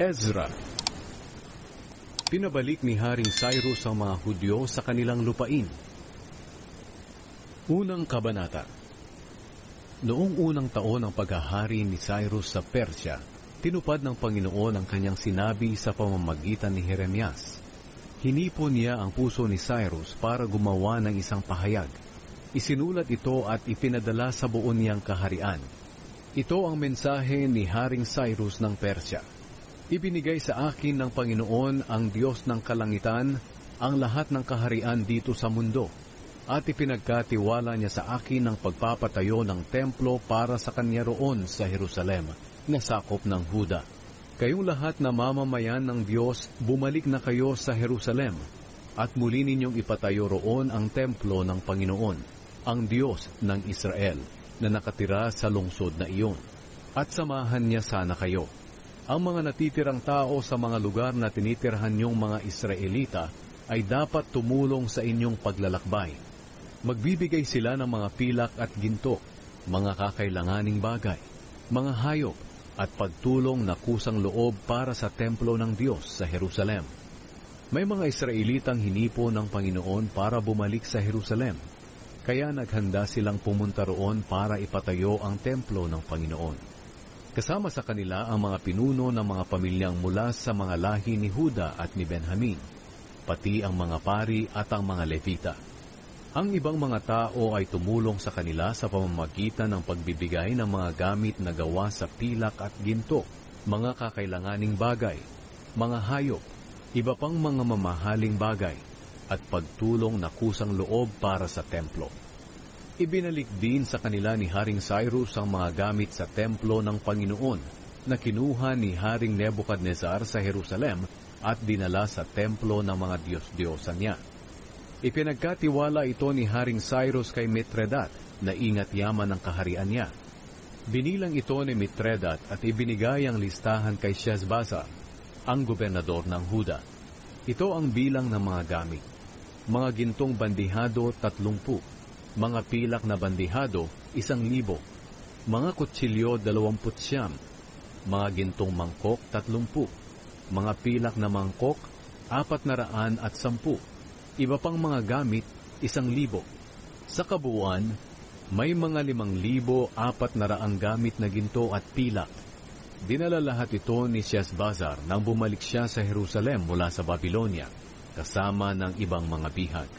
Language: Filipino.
Ezra. Pinabalik ni Haring Cyrus ang mga Hudyo sa kanilang lupain. Unang kabanata. Noong unang taon ng paghahari ni Cyrus sa Persya, tinupad ng Panginoon ang kanyang sinabi sa pamamagitan ni Jeremias. Hinipon niya ang puso ni Cyrus para gumawa ng isang pahayag. Isinulat ito at ipinadala sa buo niyang kaharian. Ito ang mensahe ni Haring Cyrus ng Persya. Ibinigay sa akin ng Panginoon ang Diyos ng kalangitan ang lahat ng kaharian dito sa mundo, at ipinagkatiwala niya sa akin ang pagpapatayo ng templo para sa kanya roon sa Jerusalem, na sakop ng Huda. Kayong lahat na mamamayan ng Diyos, bumalik na kayo sa Jerusalem, at muli ninyong ipatayo roon ang templo ng Panginoon, ang Diyos ng Israel, na nakatira sa lungsod na iyon. At samahan niya sana kayo. Ang mga natitirang tao sa mga lugar na tinitirhan niyong mga Israelita ay dapat tumulong sa inyong paglalakbay. Magbibigay sila ng mga pilak at ginto, mga kakailanganing bagay, mga hayop, at pagtulong na kusang loob para sa templo ng Diyos sa Jerusalem. May mga Israelitang hinipo ng Panginoon para bumalik sa Jerusalem, kaya naghanda silang pumunta roon para ipatayo ang templo ng Panginoon. Kasama sa kanila ang mga pinuno ng mga pamilyang mula sa mga lahi ni Huda at ni Benjamin, pati ang mga pari at ang mga Levita. Ang ibang mga tao ay tumulong sa kanila sa pamamagitan ng pagbibigay ng mga gamit na gawa sa pilak at ginto, mga kakailanganing bagay, mga hayop, iba pang mga mamahaling bagay, at pagtulong na kusang loob para sa templo. Ibinalik din sa kanila ni Haring Cyrus ang mga gamit sa templo ng Panginoon na kinuha ni Haring Nebuchadnezzar sa Jerusalem at dinala sa templo ng mga Diyos-Diyosan niya. Ipinagkatiwala ito ni Haring Cyrus kay Mitredat na ingat yaman ng kaharian niya. Binilang ito ni Mitredat at ibinigay ang listahan kay Sheshbazzar, ang gobernador ng Huda. Ito ang bilang ng mga gamit. Mga gintong bandihado 30, mga pilak na bandihado 1,000, mga kutsilyo 29, mga gintong mangkok 30, mga pilak na mangkok 410, iba pang mga gamit 1,000. Sa kabuuan, may mga 5,400 gamit na ginto at pilak. Dinala lahat ito ni Sheshbazzar nang bumalik siya sa Jerusalem mula sa Babylonia, kasama ng ibang mga bihag.